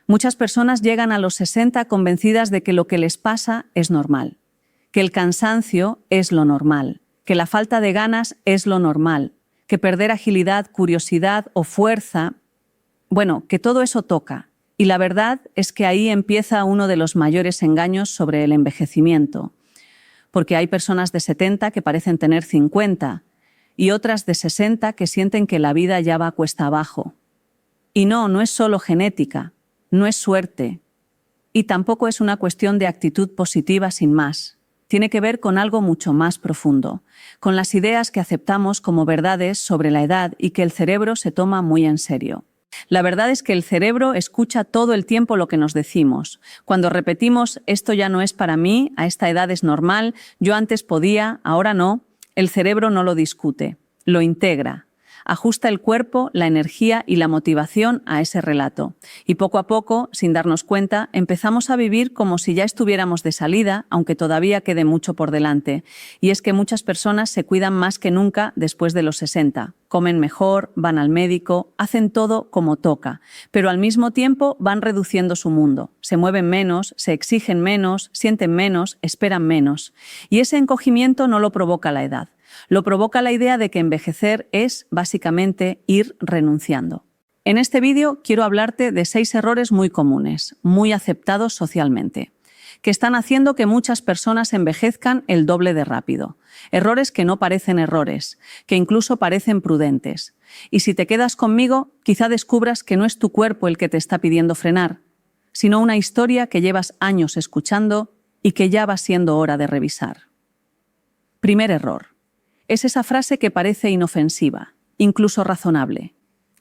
Muchas personas llegan a los 60 convencidas de que lo que les pasa es normal, que el cansancio es lo normal, que la falta de ganas es lo normal, que perder agilidad, curiosidad o fuerza, que todo eso toca. Y la verdad es que ahí empieza uno de los mayores engaños sobre el envejecimiento, porque hay personas de 70 que parecen tener 50 y otras de 60 que sienten que la vida ya va cuesta abajo. Y no es solo genética, no es suerte, y tampoco es una cuestión de actitud positiva sin más. Tiene que ver con algo mucho más profundo, con las ideas que aceptamos como verdades sobre la edad y que el cerebro se toma muy en serio. La verdad es que el cerebro escucha todo el tiempo lo que nos decimos. Cuando repetimos «esto ya no es para mí, a esta edad es normal, yo antes podía, ahora no», el cerebro no lo discute, lo integra. Ajusta el cuerpo, la energía y la motivación a ese relato. Y poco a poco, sin darnos cuenta, empezamos a vivir como si ya estuviéramos de salida, aunque todavía quede mucho por delante. Y es que muchas personas se cuidan más que nunca después de los 60. Comen mejor, van al médico, hacen todo como toca, pero al mismo tiempo van reduciendo su mundo. Se mueven menos, se exigen menos, sienten menos, esperan menos. Y ese encogimiento no lo provoca la edad. Lo provoca la idea de que envejecer es, básicamente, ir renunciando. En este vídeo quiero hablarte de 6 errores muy comunes, muy aceptados socialmente, que están haciendo que muchas personas envejezcan el doble de rápido. Errores que no parecen errores, que incluso parecen prudentes. Y si te quedas conmigo, quizá descubras que no es tu cuerpo el que te está pidiendo frenar, sino una historia que llevas años escuchando y que ya va siendo hora de revisar. Primer error. Es esa frase que parece inofensiva, incluso razonable.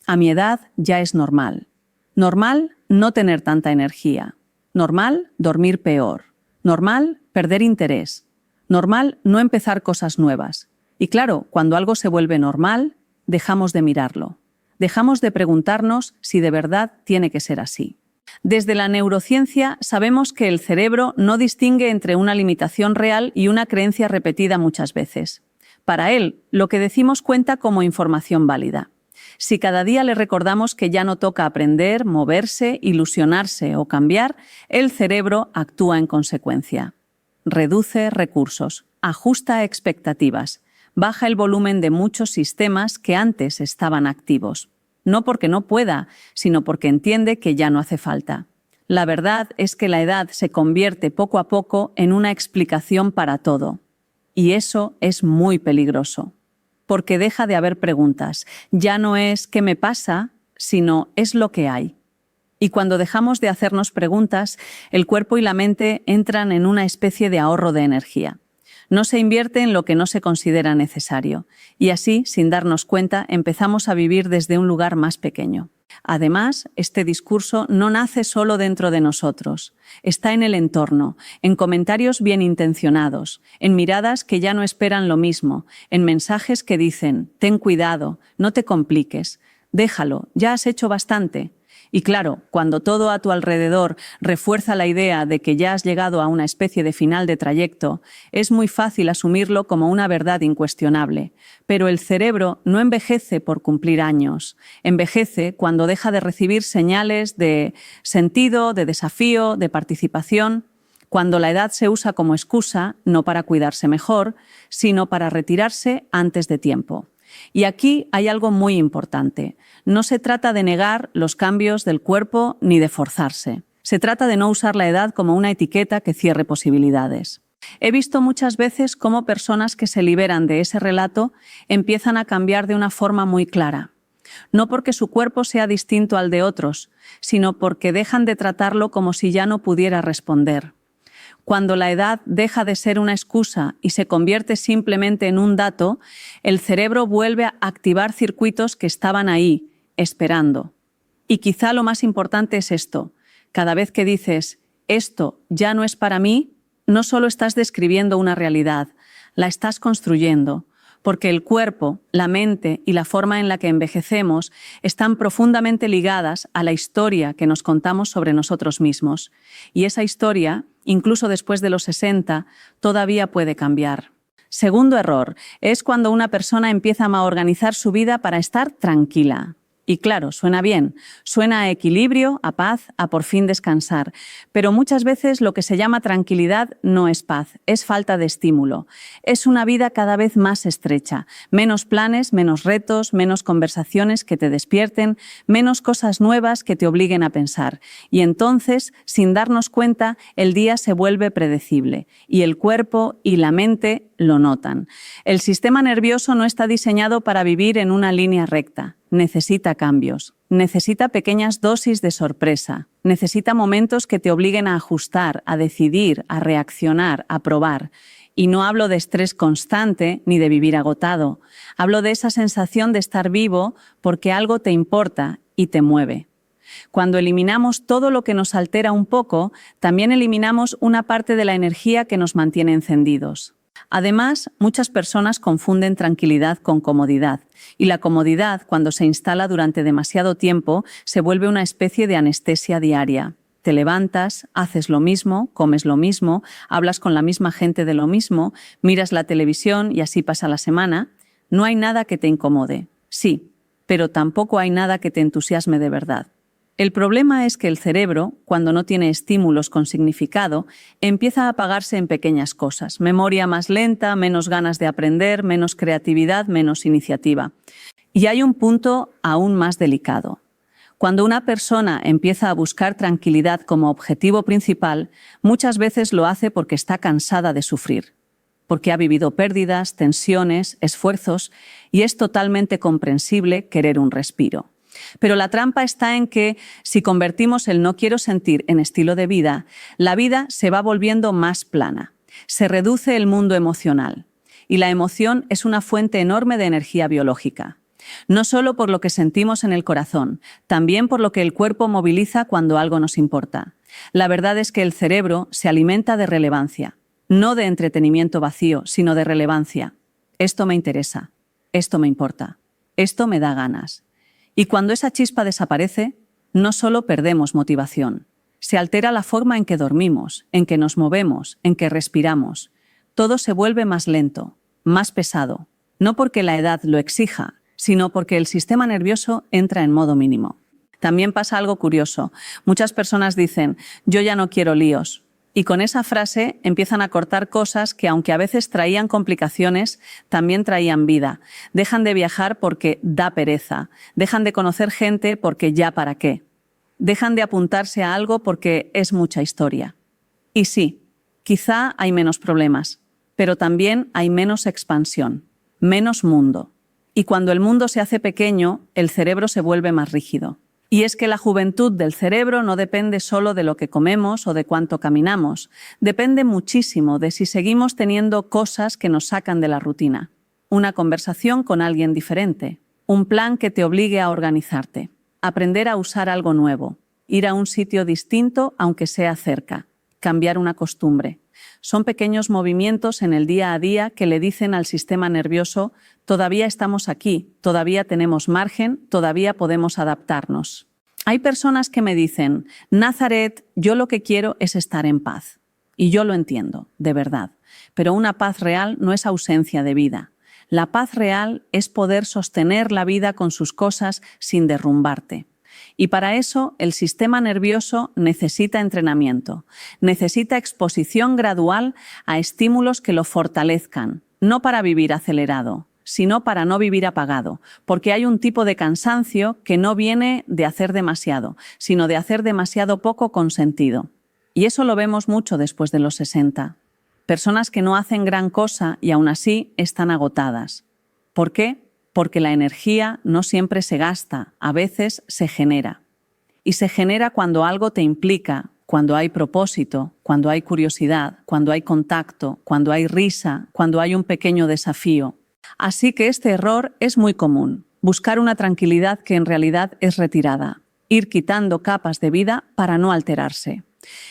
A mi edad ya es normal. Normal no tener tanta energía. Normal dormir peor. Normal perder interés. Normal no empezar cosas nuevas. Y claro, cuando algo se vuelve normal, dejamos de mirarlo. Dejamos de preguntarnos si de verdad tiene que ser así. Desde la neurociencia sabemos que el cerebro no distingue entre una limitación real y una creencia repetida muchas veces. Para él, lo que decimos cuenta como información válida. Si cada día le recordamos que ya no toca aprender, moverse, ilusionarse o cambiar, el cerebro actúa en consecuencia. Reduce recursos, ajusta expectativas, baja el volumen de muchos sistemas que antes estaban activos. No porque no pueda, sino porque entiende que ya no hace falta. La verdad es que la edad se convierte poco a poco en una explicación para todo. Y eso es muy peligroso, porque deja de haber preguntas. Ya no es ¿qué me pasa?, sino es lo que hay. Y cuando dejamos de hacernos preguntas, el cuerpo y la mente entran en una especie de ahorro de energía. No se invierte en lo que no se considera necesario. Y así, sin darnos cuenta, empezamos a vivir desde un lugar más pequeño. Además, este discurso no nace solo dentro de nosotros. Está en el entorno, en comentarios bien intencionados, en miradas que ya no esperan lo mismo, en mensajes que dicen «ten cuidado, no te compliques, déjalo, ya has hecho bastante». Y claro, cuando todo a tu alrededor refuerza la idea de que ya has llegado a una especie de final de trayecto, es muy fácil asumirlo como una verdad incuestionable. Pero el cerebro no envejece por cumplir años. Envejece cuando deja de recibir señales de sentido, de desafío, de participación. Cuando la edad se usa como excusa, no para cuidarse mejor, sino para retirarse antes de tiempo. Y aquí hay algo muy importante. No se trata de negar los cambios del cuerpo ni de forzarse. Se trata de no usar la edad como una etiqueta que cierre posibilidades. He visto muchas veces cómo personas que se liberan de ese relato empiezan a cambiar de una forma muy clara. No porque su cuerpo sea distinto al de otros, sino porque dejan de tratarlo como si ya no pudiera responder. Cuando la edad deja de ser una excusa y se convierte simplemente en un dato, el cerebro vuelve a activar circuitos que estaban ahí, esperando. Y quizá lo más importante es esto. Cada vez que dices «esto ya no es para mí», no solo estás describiendo una realidad, la estás construyendo, porque el cuerpo, la mente y la forma en la que envejecemos están profundamente ligadas a la historia que nos contamos sobre nosotros mismos. Y esa historia, incluso después de los 60, todavía puede cambiar. Segundo error, es cuando una persona empieza a organizar su vida para estar tranquila. Y claro, suena bien, suena a equilibrio, a paz, a por fin descansar. Pero muchas veces lo que se llama tranquilidad no es paz, es falta de estímulo. Es una vida cada vez más estrecha, menos planes, menos retos, menos conversaciones que te despierten, menos cosas nuevas que te obliguen a pensar. Y entonces, sin darnos cuenta, el día se vuelve predecible y el cuerpo y la mente lo notan. El sistema nervioso no está diseñado para vivir en una línea recta. Necesita cambios, necesita pequeñas dosis de sorpresa, necesita momentos que te obliguen a ajustar, a decidir, a reaccionar, a probar. Y no hablo de estrés constante ni de vivir agotado. Hablo de esa sensación de estar vivo porque algo te importa y te mueve. Cuando eliminamos todo lo que nos altera un poco, también eliminamos una parte de la energía que nos mantiene encendidos. Además, muchas personas confunden tranquilidad con comodidad, y la comodidad, cuando se instala durante demasiado tiempo, se vuelve una especie de anestesia diaria. Te levantas, haces lo mismo, comes lo mismo, hablas con la misma gente de lo mismo, miras la televisión y así pasa la semana. No hay nada que te incomode, sí, pero tampoco hay nada que te entusiasme de verdad. El problema es que el cerebro, cuando no tiene estímulos con significado, empieza a apagarse en pequeñas cosas. Memoria más lenta, menos ganas de aprender, menos creatividad, menos iniciativa. Y hay un punto aún más delicado. Cuando una persona empieza a buscar tranquilidad como objetivo principal, muchas veces lo hace porque está cansada de sufrir, porque ha vivido pérdidas, tensiones, esfuerzos, y es totalmente comprensible querer un respiro. Pero la trampa está en que, si convertimos el no quiero sentir en estilo de vida, la vida se va volviendo más plana. Se reduce el mundo emocional. Y la emoción es una fuente enorme de energía biológica. No solo por lo que sentimos en el corazón, también por lo que el cuerpo moviliza cuando algo nos importa. La verdad es que el cerebro se alimenta de relevancia. No de entretenimiento vacío, sino de relevancia. Esto me interesa. Esto me importa. Esto me da ganas. Y cuando esa chispa desaparece, no solo perdemos motivación, se altera la forma en que dormimos, en que nos movemos, en que respiramos. Todo se vuelve más lento, más pesado, no porque la edad lo exija, sino porque el sistema nervioso entra en modo mínimo. También pasa algo curioso. Muchas personas dicen, yo ya no quiero líos. Y con esa frase empiezan a cortar cosas que, aunque a veces traían complicaciones, también traían vida. Dejan de viajar porque da pereza. Dejan de conocer gente porque ya para qué. Dejan de apuntarse a algo porque es mucha historia. Y sí, quizá hay menos problemas, pero también hay menos expansión, menos mundo. Y cuando el mundo se hace pequeño, el cerebro se vuelve más rígido. Y es que la juventud del cerebro no depende solo de lo que comemos o de cuánto caminamos. Depende muchísimo de si seguimos teniendo cosas que nos sacan de la rutina. Una conversación con alguien diferente. Un plan que te obligue a organizarte. Aprender a usar algo nuevo. Ir a un sitio distinto aunque sea cerca. Cambiar una costumbre. Son pequeños movimientos en el día a día que le dicen al sistema nervioso: todavía estamos aquí, todavía tenemos margen, todavía podemos adaptarnos. Hay personas que me dicen, Nazaret, yo lo que quiero es estar en paz. Y yo lo entiendo, de verdad. Pero una paz real no es ausencia de vida. La paz real es poder sostener la vida con sus cosas sin derrumbarte. Y para eso el sistema nervioso necesita entrenamiento, necesita exposición gradual a estímulos que lo fortalezcan, no para vivir acelerado, sino para no vivir apagado, porque hay un tipo de cansancio que no viene de hacer demasiado, sino de hacer demasiado poco con sentido. Y eso lo vemos mucho después de los 60. Personas que no hacen gran cosa y aún así están agotadas. ¿Por qué? Porque la energía no siempre se gasta, a veces se genera. Y se genera cuando algo te implica, cuando hay propósito, cuando hay curiosidad, cuando hay contacto, cuando hay risa, cuando hay un pequeño desafío. Así que este error es muy común, buscar una tranquilidad que en realidad es retirada, ir quitando capas de vida para no alterarse.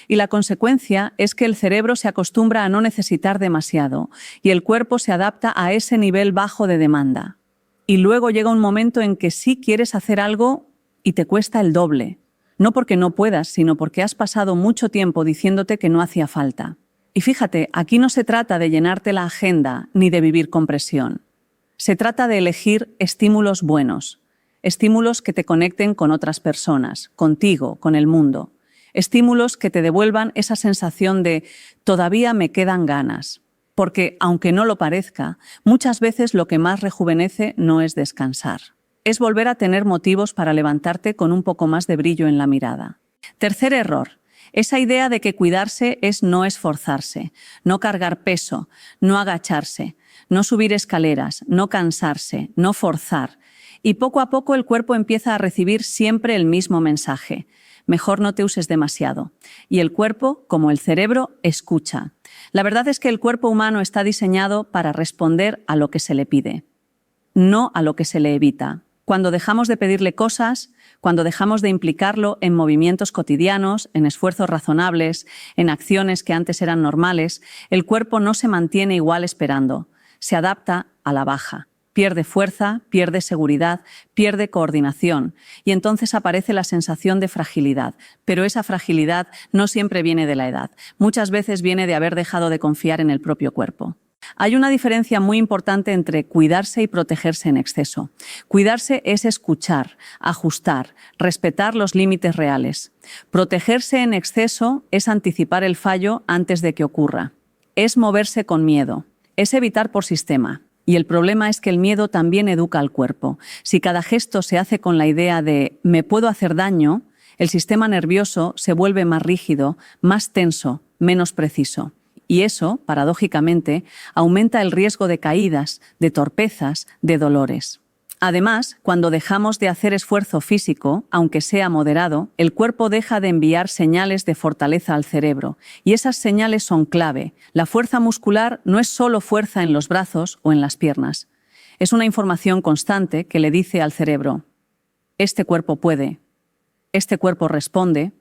Y la consecuencia es que el cerebro se acostumbra a no necesitar demasiado y el cuerpo se adapta a ese nivel bajo de demanda. Y luego llega un momento en que sí quieres hacer algo y te cuesta el doble. No porque no puedas, sino porque has pasado mucho tiempo diciéndote que no hacía falta. Y fíjate, aquí no se trata de llenarte la agenda ni de vivir con presión. Se trata de elegir estímulos buenos, estímulos que te conecten con otras personas, contigo, con el mundo. Estímulos que te devuelvan esa sensación de todavía me quedan ganas. Porque, aunque no lo parezca, muchas veces lo que más rejuvenece no es descansar. Es volver a tener motivos para levantarte con un poco más de brillo en la mirada. Tercer error. Esa idea de que cuidarse es no esforzarse, no cargar peso, no agacharse, no subir escaleras, no cansarse, no forzar. Y poco a poco el cuerpo empieza a recibir siempre el mismo mensaje. Mejor no te uses demasiado. Y el cuerpo, como el cerebro, escucha. La verdad es que el cuerpo humano está diseñado para responder a lo que se le pide, no a lo que se le evita. Cuando dejamos de pedirle cosas, cuando dejamos de implicarlo en movimientos cotidianos, en esfuerzos razonables, en acciones que antes eran normales, el cuerpo no se mantiene igual esperando, se adapta a la baja. Pierde fuerza, pierde seguridad, pierde coordinación y entonces aparece la sensación de fragilidad. Pero esa fragilidad no siempre viene de la edad. Muchas veces viene de haber dejado de confiar en el propio cuerpo. Hay una diferencia muy importante entre cuidarse y protegerse en exceso. Cuidarse es escuchar, ajustar, respetar los límites reales. Protegerse en exceso es anticipar el fallo antes de que ocurra. Es moverse con miedo. Es evitar por sistema. Y el problema es que el miedo también educa al cuerpo. Si cada gesto se hace con la idea de «me puedo hacer daño», el sistema nervioso se vuelve más rígido, más tenso, menos preciso. Y eso, paradójicamente, aumenta el riesgo de caídas, de torpezas, de dolores. Además, cuando dejamos de hacer esfuerzo físico, aunque sea moderado, el cuerpo deja de enviar señales de fortaleza al cerebro. Y esas señales son clave. La fuerza muscular no es solo fuerza en los brazos o en las piernas. Es una información constante que le dice al cerebro: este cuerpo puede, este cuerpo responde,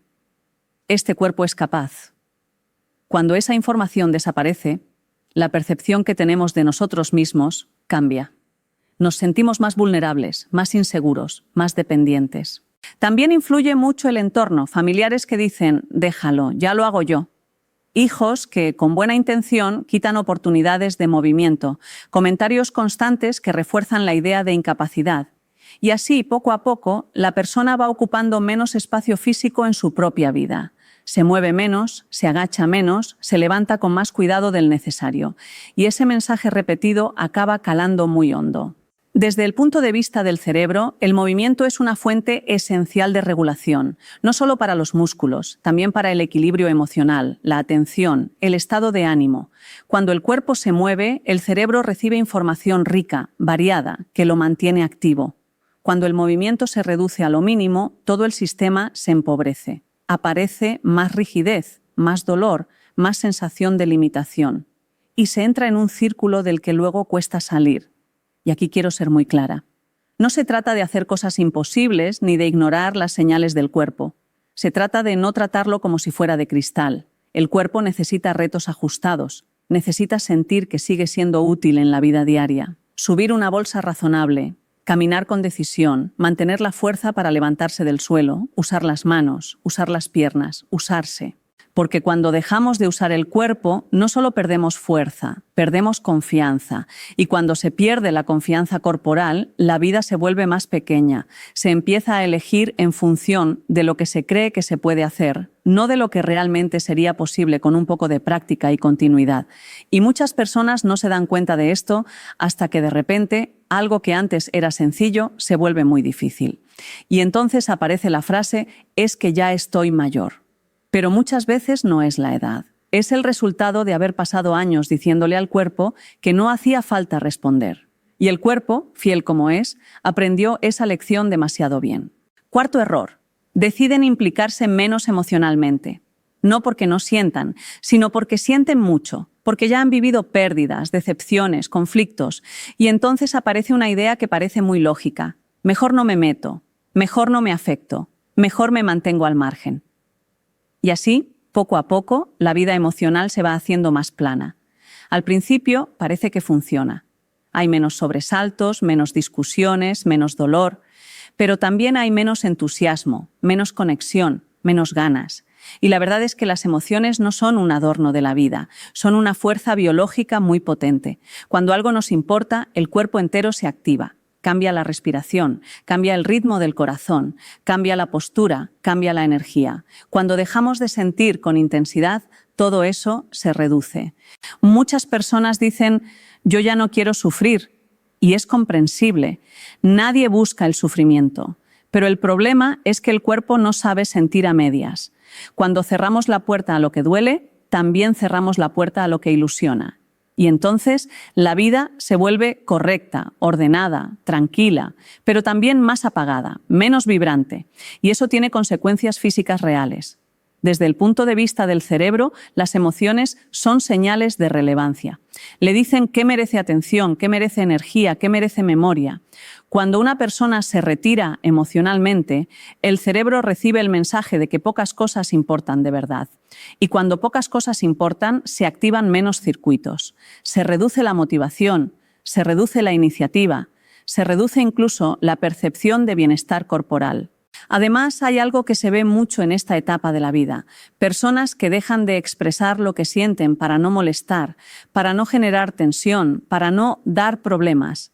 este cuerpo es capaz. Cuando esa información desaparece, la percepción que tenemos de nosotros mismos cambia. Nos sentimos más vulnerables, más inseguros, más dependientes. También influye mucho el entorno, familiares que dicen «déjalo, ya lo hago yo». Hijos que, con buena intención, quitan oportunidades de movimiento, comentarios constantes que refuerzan la idea de incapacidad. Y así, poco a poco, la persona va ocupando menos espacio físico en su propia vida. Se mueve menos, se agacha menos, se levanta con más cuidado del necesario. Y ese mensaje repetido acaba calando muy hondo. Desde el punto de vista del cerebro, el movimiento es una fuente esencial de regulación, no solo para los músculos, también para el equilibrio emocional, la atención, el estado de ánimo. Cuando el cuerpo se mueve, el cerebro recibe información rica, variada, que lo mantiene activo. Cuando el movimiento se reduce a lo mínimo, todo el sistema se empobrece. Aparece más rigidez, más dolor, más sensación de limitación. Y se entra en un círculo del que luego cuesta salir. Y aquí quiero ser muy clara. No se trata de hacer cosas imposibles ni de ignorar las señales del cuerpo. Se trata de no tratarlo como si fuera de cristal. El cuerpo necesita retos ajustados. Necesita sentir que sigue siendo útil en la vida diaria. Subir una bolsa razonable, caminar con decisión, mantener la fuerza para levantarse del suelo, usar las manos, usar las piernas, usarse. Porque cuando dejamos de usar el cuerpo, no solo perdemos fuerza, perdemos confianza. Y cuando se pierde la confianza corporal, la vida se vuelve más pequeña. Se empieza a elegir en función de lo que se cree que se puede hacer, no de lo que realmente sería posible con un poco de práctica y continuidad. Y muchas personas no se dan cuenta de esto hasta que de repente algo que antes era sencillo se vuelve muy difícil. Y entonces aparece la frase «es que ya estoy mayor». Pero muchas veces no es la edad. Es el resultado de haber pasado años diciéndole al cuerpo que no hacía falta responder. Y el cuerpo, fiel como es, aprendió esa lección demasiado bien. Cuarto error. Deciden implicarse menos emocionalmente. No porque no sientan, sino porque sienten mucho, porque ya han vivido pérdidas, decepciones, conflictos, y entonces aparece una idea que parece muy lógica. Mejor no me meto, mejor no me afecto, mejor me mantengo al margen. Y así, poco a poco, la vida emocional se va haciendo más plana. Al principio parece que funciona. Hay menos sobresaltos, menos discusiones, menos dolor, pero también hay menos entusiasmo, menos conexión, menos ganas. Y la verdad es que las emociones no son un adorno de la vida, son una fuerza biológica muy potente. Cuando algo nos importa, el cuerpo entero se activa. cambia la respiración, cambia el ritmo del corazón, cambia la postura, cambia la energía. Cuando dejamos de sentir con intensidad, todo eso se reduce. Muchas personas dicen, yo ya no quiero sufrir, y es comprensible. Nadie busca el sufrimiento, pero el problema es que el cuerpo no sabe sentir a medias. Cuando cerramos la puerta a lo que duele, también cerramos la puerta a lo que ilusiona. Y entonces la vida se vuelve correcta, ordenada, tranquila, pero también más apagada, menos vibrante. Y eso tiene consecuencias físicas reales. Desde el punto de vista del cerebro, las emociones son señales de relevancia. Le dicen qué merece atención, qué merece energía, qué merece memoria. Cuando una persona se retira emocionalmente, el cerebro recibe el mensaje de que pocas cosas importan de verdad. Y cuando pocas cosas importan, se activan menos circuitos. Se reduce la motivación, se reduce la iniciativa, se reduce incluso la percepción de bienestar corporal. Además, hay algo que se ve mucho en esta etapa de la vida. Personas que dejan de expresar lo que sienten para no molestar, para no generar tensión, para no dar problemas.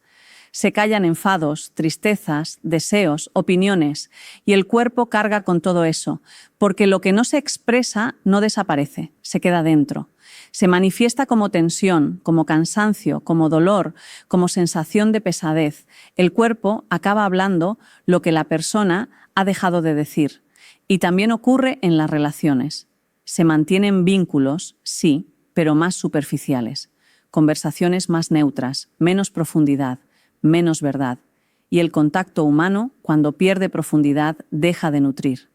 Se callan enfados, tristezas, deseos, opiniones, y el cuerpo carga con todo eso, porque lo que no se expresa no desaparece, se queda dentro. Se manifiesta como tensión, como cansancio, como dolor, como sensación de pesadez. El cuerpo acaba hablando lo que la persona ha dejado de decir. Y también ocurre en las relaciones. Se mantienen vínculos, sí, pero más superficiales. Conversaciones más neutras, menos profundidad, menos verdad. Y el contacto humano, cuando pierde profundidad, deja de nutrir.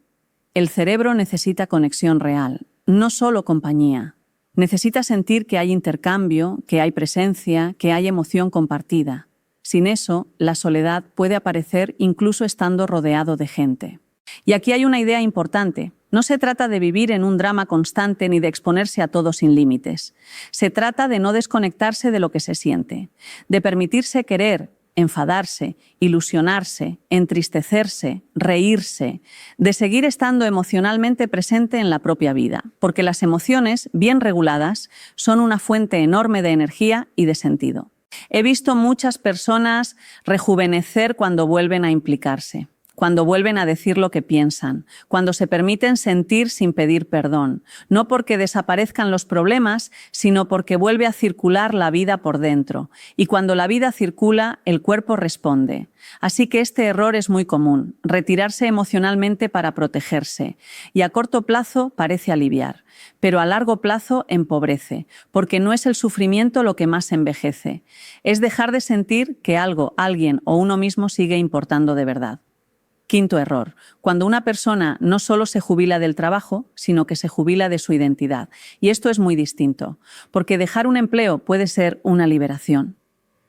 El cerebro necesita conexión real, no solo compañía. Necesita sentir que hay intercambio, que hay presencia, que hay emoción compartida. Sin eso, la soledad puede aparecer incluso estando rodeado de gente. Y aquí hay una idea importante. No se trata de vivir en un drama constante ni de exponerse a todo sin límites. Se trata de no desconectarse de lo que se siente, de permitirse querer, enfadarse, ilusionarse, entristecerse, reírse, de seguir estando emocionalmente presente en la propia vida, porque las emociones, bien reguladas, son una fuente enorme de energía y de sentido. He visto muchas personas rejuvenecer cuando vuelven a implicarse, cuando vuelven a decir lo que piensan, cuando se permiten sentir sin pedir perdón, no porque desaparezcan los problemas, sino porque vuelve a circular la vida por dentro. Y cuando la vida circula, el cuerpo responde. Así que este error es muy común, retirarse emocionalmente para protegerse. Y a corto plazo parece aliviar, pero a largo plazo empobrece, porque no es el sufrimiento lo que más envejece. Es dejar de sentir que algo, alguien o uno mismo sigue importando de verdad. Quinto error, cuando una persona no solo se jubila del trabajo, sino que se jubila de su identidad. Y esto es muy distinto, porque dejar un empleo puede ser una liberación,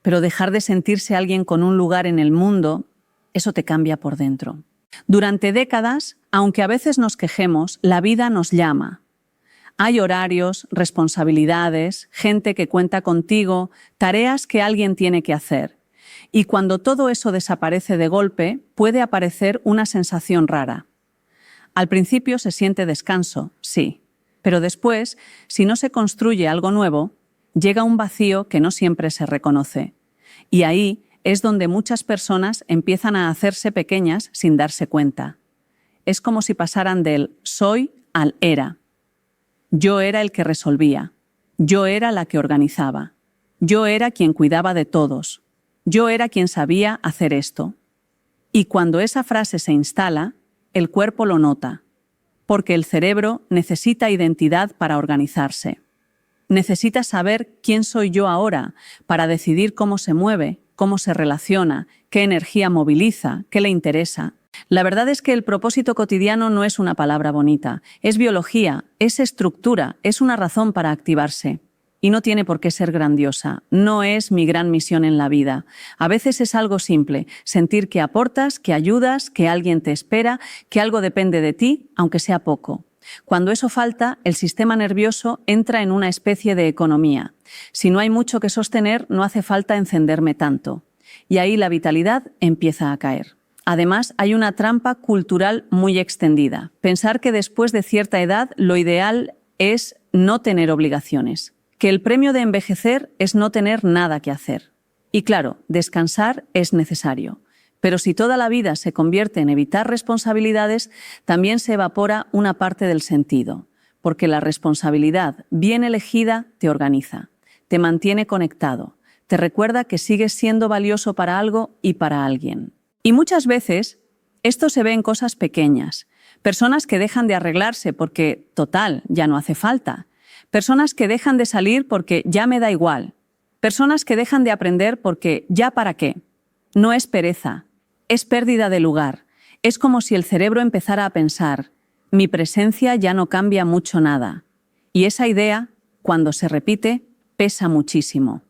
pero dejar de sentirse alguien con un lugar en el mundo, eso te cambia por dentro. Durante décadas, aunque a veces nos quejemos, la vida nos llama. Hay horarios, responsabilidades, gente que cuenta contigo, tareas que alguien tiene que hacer. Y cuando todo eso desaparece de golpe, puede aparecer una sensación rara. Al principio se siente descanso, sí, pero después, si no se construye algo nuevo, llega un vacío que no siempre se reconoce. Y ahí es donde muchas personas empiezan a hacerse pequeñas sin darse cuenta. Es como si pasaran del soy al era. Yo era el que resolvía. Yo era la que organizaba. Yo era quien cuidaba de todos. Yo era quien sabía hacer esto. Y cuando esa frase se instala, el cuerpo lo nota, porque el cerebro necesita identidad para organizarse. Necesita saber quién soy yo ahora para decidir cómo se mueve, cómo se relaciona, qué energía moviliza, qué le interesa. La verdad es que el propósito cotidiano no es una palabra bonita, es biología, es estructura, es una razón para activarse. Y no tiene por qué ser grandiosa, no es mi gran misión en la vida. A veces es algo simple, sentir que aportas, que ayudas, que alguien te espera, que algo depende de ti, aunque sea poco. Cuando eso falta, el sistema nervioso entra en una especie de economía. Si no hay mucho que sostener, no hace falta encenderme tanto. Y ahí la vitalidad empieza a caer. Además, hay una trampa cultural muy extendida. Pensar que después de cierta edad lo ideal es no tener obligaciones. Que el premio de envejecer es no tener nada que hacer. Y claro, descansar es necesario. Pero si toda la vida se convierte en evitar responsabilidades, también se evapora una parte del sentido, porque la responsabilidad bien elegida te organiza, te mantiene conectado, te recuerda que sigues siendo valioso para algo y para alguien. Y muchas veces esto se ve en cosas pequeñas, personas que dejan de arreglarse porque, total, ya no hace falta, personas que dejan de salir porque ya me da igual, personas que dejan de aprender porque ya para qué. No es pereza, es pérdida de lugar. Es como si el cerebro empezara a pensar, mi presencia ya no cambia mucho nada. Y esa idea, cuando se repite, pesa muchísimo.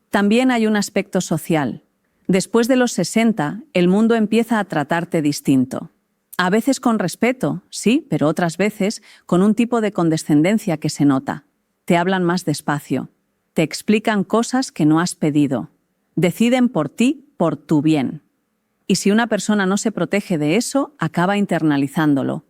También hay un aspecto social. Después de los 60, el mundo empieza a tratarte distinto. A veces con respeto, sí, pero otras veces con un tipo de condescendencia que se nota. Te hablan más despacio. Te explican cosas que no has pedido. Deciden por ti, por tu bien. Y si una persona no se protege de eso, acaba internalizándolo.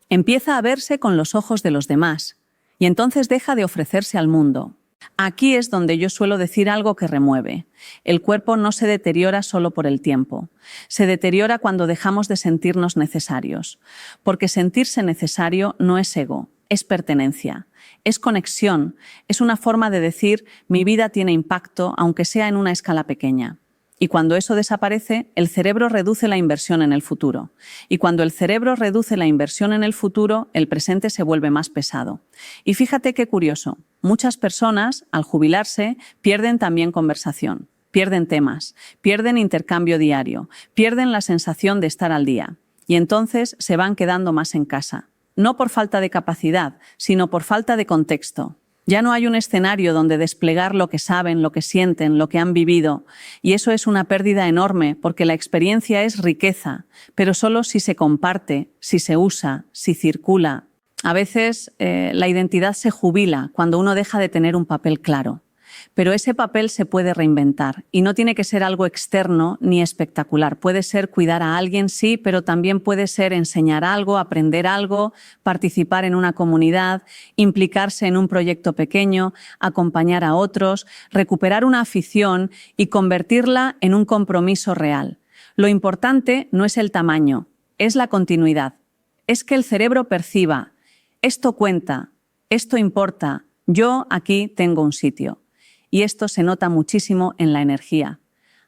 Empieza a verse con los ojos de los demás y entonces deja de ofrecerse al mundo. Aquí es donde yo suelo decir algo que remueve. El cuerpo no se deteriora solo por el tiempo. Se deteriora cuando dejamos de sentirnos necesarios. Porque sentirse necesario no es ego, es pertenencia, es conexión, es una forma de decir mi vida tiene impacto aunque sea en una escala pequeña. Y cuando eso desaparece, el cerebro reduce la inversión en el futuro. Y cuando el cerebro reduce la inversión en el futuro, el presente se vuelve más pesado. Y fíjate qué curioso, muchas personas, al jubilarse, pierden también conversación, pierden temas, pierden intercambio diario, pierden la sensación de estar al día. Y entonces se van quedando más en casa. No por falta de capacidad, sino por falta de contexto. Ya no hay un escenario donde desplegar lo que saben, lo que sienten, lo que han vivido. Y eso es una pérdida enorme porque la experiencia es riqueza, pero solo si se comparte, si se usa, si circula. A veces la identidad se jubila cuando uno deja de tener un papel claro. Pero ese papel se puede reinventar y no tiene que ser algo externo ni espectacular. Puede ser cuidar a alguien, sí, pero también puede ser enseñar algo, aprender algo, participar en una comunidad, implicarse en un proyecto pequeño, acompañar a otros, recuperar una afición y convertirla en un compromiso real. Lo importante no es el tamaño, es la continuidad. Es que el cerebro perciba, esto cuenta, esto importa, yo aquí tengo un sitio. Y esto se nota muchísimo en la energía.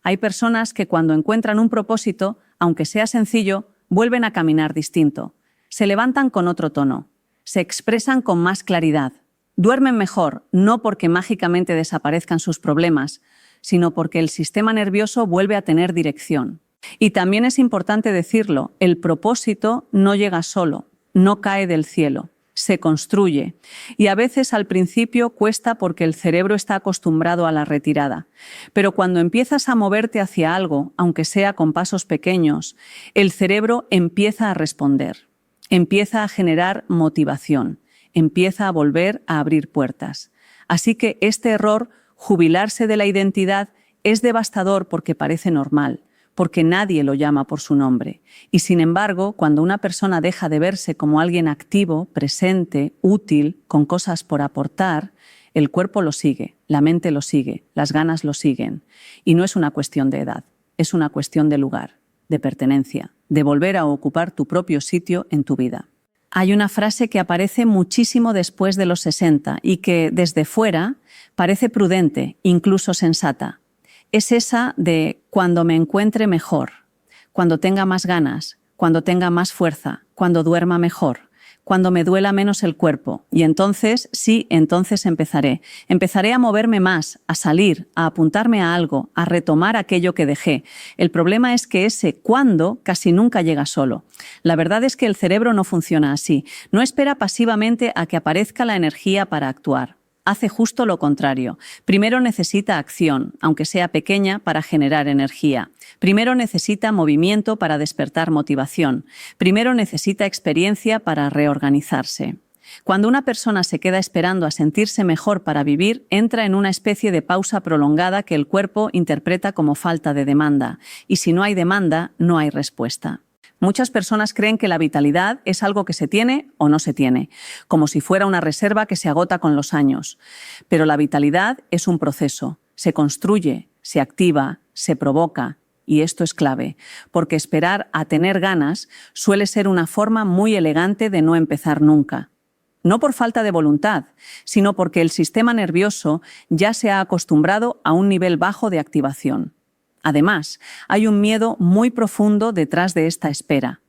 Hay personas que cuando encuentran un propósito, aunque sea sencillo, vuelven a caminar distinto. Se levantan con otro tono, se expresan con más claridad, duermen mejor, no porque mágicamente desaparezcan sus problemas, sino porque el sistema nervioso vuelve a tener dirección. Y también es importante decirlo, el propósito no llega solo, no cae del cielo. Se construye y a veces al principio cuesta porque el cerebro está acostumbrado a la retirada. Pero cuando empiezas a moverte hacia algo, aunque sea con pasos pequeños, el cerebro empieza a responder, empieza a generar motivación, empieza a volver a abrir puertas. Así que este error, jubilarse de la identidad, es devastador porque parece normal, porque nadie lo llama por su nombre. Y sin embargo, cuando una persona deja de verse como alguien activo, presente, útil, con cosas por aportar, el cuerpo lo sigue, la mente lo sigue, las ganas lo siguen. Y no es una cuestión de edad, es una cuestión de lugar, de pertenencia, de volver a ocupar tu propio sitio en tu vida. Hay una frase que aparece muchísimo después de los 60 y que, desde fuera, parece prudente, incluso sensata. Es esa de cuando me encuentre mejor, cuando tenga más ganas, cuando tenga más fuerza, cuando duerma mejor, cuando me duela menos el cuerpo. Y entonces, sí, entonces empezaré. Empezaré a moverme más, a salir, a apuntarme a algo, a retomar aquello que dejé. El problema es que ese cuándo casi nunca llega solo. La verdad es que el cerebro no funciona así. No espera pasivamente a que aparezca la energía para actuar. Hace justo lo contrario. Primero necesita acción, aunque sea pequeña, para generar energía. Primero necesita movimiento para despertar motivación. Primero necesita experiencia para reorganizarse. Cuando una persona se queda esperando a sentirse mejor para vivir, entra en una especie de pausa prolongada que el cuerpo interpreta como falta de demanda. Y si no hay demanda, no hay respuesta. Muchas personas creen que la vitalidad es algo que se tiene o no se tiene, como si fuera una reserva que se agota con los años. Pero la vitalidad es un proceso, se construye, se activa, se provoca. Y esto es clave, porque esperar a tener ganas suele ser una forma muy elegante de no empezar nunca. No por falta de voluntad, sino porque el sistema nervioso ya se ha acostumbrado a un nivel bajo de activación. Además, hay un miedo muy profundo detrás de esta espera.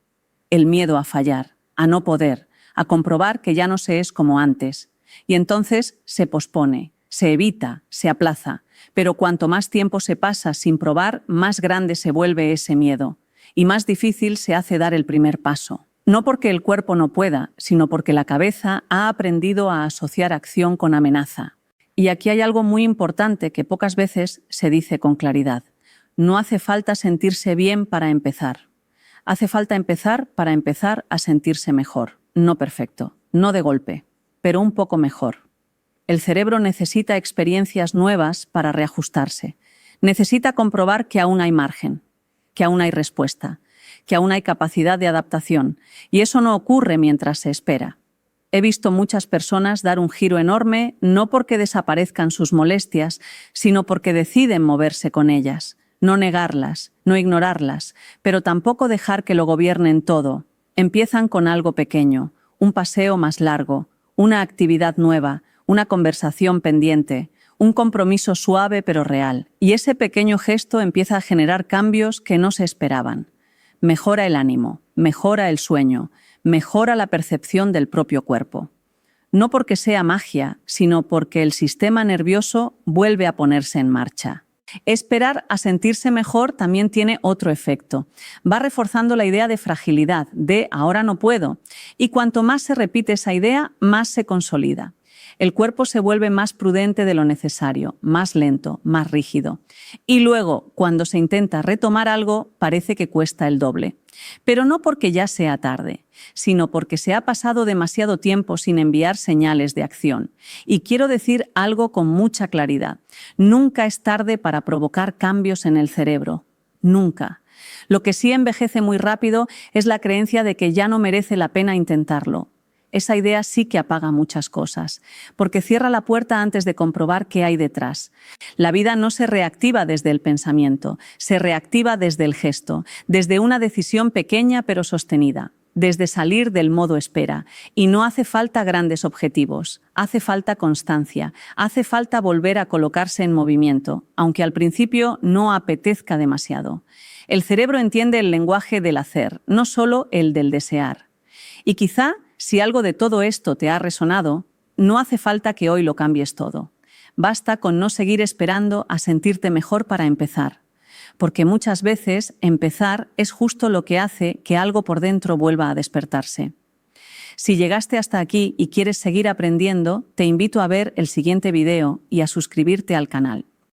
El miedo a fallar, a no poder, a comprobar que ya no se es como antes. Y entonces se pospone, se evita, se aplaza. Pero cuanto más tiempo se pasa sin probar, más grande se vuelve ese miedo. Y más difícil se hace dar el primer paso. No porque el cuerpo no pueda, sino porque la cabeza ha aprendido a asociar acción con amenaza. Y aquí hay algo muy importante que pocas veces se dice con claridad. No hace falta sentirse bien para empezar. Hace falta empezar para empezar a sentirse mejor. No perfecto, no de golpe, pero un poco mejor. El cerebro necesita experiencias nuevas para reajustarse. Necesita comprobar que aún hay margen, que aún hay respuesta, que aún hay capacidad de adaptación, y eso no ocurre mientras se espera. He visto muchas personas dar un giro enorme no porque desaparezcan sus molestias, sino porque deciden moverse con ellas, no negarlas, no ignorarlas, pero tampoco dejar que lo gobiernen todo. Empiezan con algo pequeño, un paseo más largo, una actividad nueva, una conversación pendiente, un compromiso suave pero real, y ese pequeño gesto empieza a generar cambios que no se esperaban. Mejora el ánimo, mejora el sueño, mejora la percepción del propio cuerpo. No porque sea magia, sino porque el sistema nervioso vuelve a ponerse en marcha. Esperar a sentirse mejor también tiene otro efecto. Va reforzando la idea de fragilidad, de ahora no puedo, y cuanto más se repite esa idea, más se consolida. El cuerpo se vuelve más prudente de lo necesario, más lento, más rígido. Y luego, cuando se intenta retomar algo, parece que cuesta el doble. Pero no porque ya sea tarde, sino porque se ha pasado demasiado tiempo sin enviar señales de acción. Y quiero decir algo con mucha claridad. Nunca es tarde para provocar cambios en el cerebro. Nunca. Lo que sí envejece muy rápido es la creencia de que ya no merece la pena intentarlo. Esa idea sí que apaga muchas cosas, porque cierra la puerta antes de comprobar qué hay detrás. La vida no se reactiva desde el pensamiento, se reactiva desde el gesto, desde una decisión pequeña pero sostenida, desde salir del modo espera. Y no hace falta grandes objetivos, hace falta constancia, hace falta volver a colocarse en movimiento, aunque al principio no apetezca demasiado. El cerebro entiende el lenguaje del hacer, no solo el del desear. Y quizá, si algo de todo esto te ha resonado, no hace falta que hoy lo cambies todo. Basta con no seguir esperando a sentirte mejor para empezar, porque muchas veces empezar es justo lo que hace que algo por dentro vuelva a despertarse. Si llegaste hasta aquí y quieres seguir aprendiendo, te invito a ver el siguiente video y a suscribirte al canal.